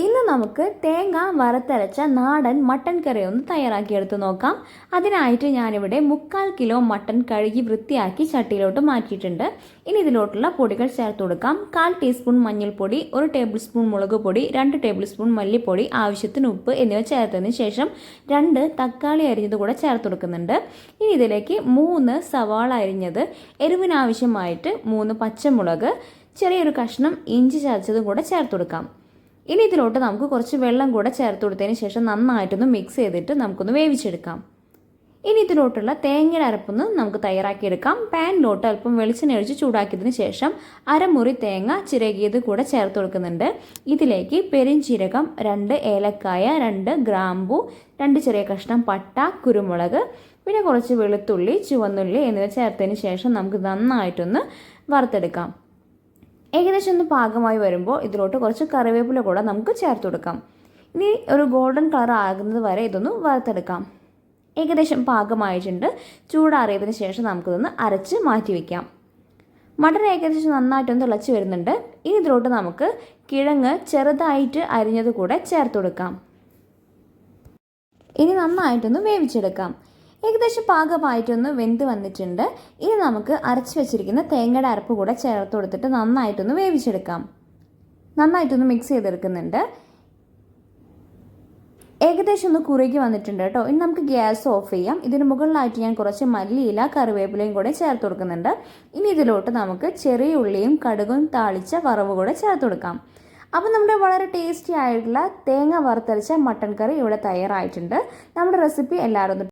ഇന്ന് നമുക്ക് തേങ്ങ വറുത്തരച്ച നാടൻ മട്ടൻ കറി ഒന്ന് തയ്യാറാക്കിയെടുത്ത് നോക്കാം. അതിനായിട്ട് ഞാനിവിടെ 3/4 കിലോ മട്ടൻ കഴുകി വൃത്തിയാക്കി ചട്ടിയിലോട്ട് മാറ്റിയിട്ടുണ്ട്. ഇനി ഇതിലോട്ടുള്ള പൊടികൾ ചേർത്ത് കൊടുക്കാം. 1/4 ടീസ്പൂൺ മഞ്ഞൾപ്പൊടി, 1 ടേബിൾ സ്പൂൺ മുളക് പൊടി, 2 ടേബിൾ സ്പൂൺ മല്ലിപ്പൊടി, ആവശ്യത്തിന് ഉപ്പ് എന്നിവ ചേർത്തതിന് ശേഷം 2 തക്കാളി അരിഞ്ഞത് കൂടെ ചേർത്ത് കൊടുക്കുന്നുണ്ട്. ഇനി ഇതിലേക്ക് 3 സവാള അരിഞ്ഞത്, എരിവിനാവശ്യമായിട്ട് 3 പച്ചമുളക്, ചെറിയൊരു കഷ്ണം ഇഞ്ചി ചതച്ചതും കൂടെ ചേർത്ത് കൊടുക്കാം. ഇനി ഇതിലോട്ട് നമുക്ക് കുറച്ച് വെള്ളം കൂടെ ചേർത്ത് കൊടുത്തതിന് ശേഷം നന്നായിട്ടൊന്ന് മിക്സ് ചെയ്തിട്ട് നമുക്കൊന്ന് വേവിച്ചെടുക്കാം. ഇനി ഇതിലോട്ടുള്ള തേങ്ങയുടെ അരപ്പൊന്ന് നമുക്ക് തയ്യാറാക്കിയെടുക്കാം. പാനിലോട്ട് അല്പം വെളിച്ചെണ്ണ ഒഴിച്ച് ചൂടാക്കിയതിന് ശേഷം അരമുറി തേങ്ങ ചിരകിയത് കൂടെ ചേർത്ത് കൊടുക്കുന്നുണ്ട്. ഇതിലേക്ക് പെരിഞ്ചീരകം, 2 ഏലക്കായ, 2 ഗ്രാമ്പു, 2 ചെറിയ കഷ്ണം പട്ട, കുരുമുളക്, പിന്നെ കുറച്ച് വെളുത്തുള്ളി, ചുവന്നുള്ളി എന്നിവ ചേർത്തതിന് ശേഷം നമുക്ക് നന്നായിട്ടൊന്ന് വറുത്തെടുക്കാം. ഏകദേശം ഒന്ന് പാകമായി വരുമ്പോൾ ഇതിലോട്ട് കുറച്ച് കറിവേപ്പില കൂടെ നമുക്ക് ചേർത്ത് കൊടുക്കാം. ഇനി ഒരു ഗോൾഡൻ കളർ ആകുന്നത് വരെ ഇതൊന്ന് വറുത്തെടുക്കാം. ഏകദേശം പാകമായിട്ടുണ്ട്. ചൂടാറിയതിന് ശേഷം നമുക്കിതൊന്ന് അരച്ച് മാറ്റി വയ്ക്കാം. മട്ടൻ ഏകദേശം നന്നായിട്ടൊന്ന് തിളച്ച് വരുന്നുണ്ട്. ഇനി ഇതിലോട്ട് നമുക്ക് കിഴങ്ങ് ചെറുതായിട്ട് അരിഞ്ഞത് കൂടെ ചേർത്ത് കൊടുക്കാം. ഇനി നന്നായിട്ടൊന്ന് വേവിച്ചെടുക്കാം. ഏകദേശം പാകമായിട്ടൊന്ന് വെന്ത് വന്നിട്ടുണ്ട്. ഇനി നമുക്ക് അരച്ച് വെച്ചിരിക്കുന്ന തേങ്ങയുടെ അരപ്പ് കൂടെ ചേർത്ത് കൊടുത്തിട്ട് നന്നായിട്ടൊന്ന് വേവിച്ചെടുക്കാം. നന്നായിട്ടൊന്ന് മിക്സ് ചെയ്തെടുക്കുന്നുണ്ട്. ഏകദേശം ഒന്ന് കുറുകി വന്നിട്ടുണ്ട് കേട്ടോ. ഇനി നമുക്ക് ഗ്യാസ് ഓഫ് ചെയ്യാം. ഇതിന് മുകളിലായിട്ട് ഞാൻ കുറച്ച് മല്ലിയില, കറിവേപ്പിലയും കൂടെ ചേർത്ത് കൊടുക്കുന്നുണ്ട്. ഇനി ഇതിലോട്ട് നമുക്ക് ചെറിയ ഉള്ളിയും കടുകും താളിച്ച വറവ് കൂടെ ചേർത്ത് കൊടുക്കാം. അപ്പോൾ നമ്മുടെ വളരെ ടേസ്റ്റി ആയിട്ടുള്ള തേങ്ങ വറുത്തരച്ച മട്ടൻ കറി ഇവിടെ തയ്യാറായിട്ടുണ്ട്. നമ്മുടെ റെസിപ്പി എല്ലാവരും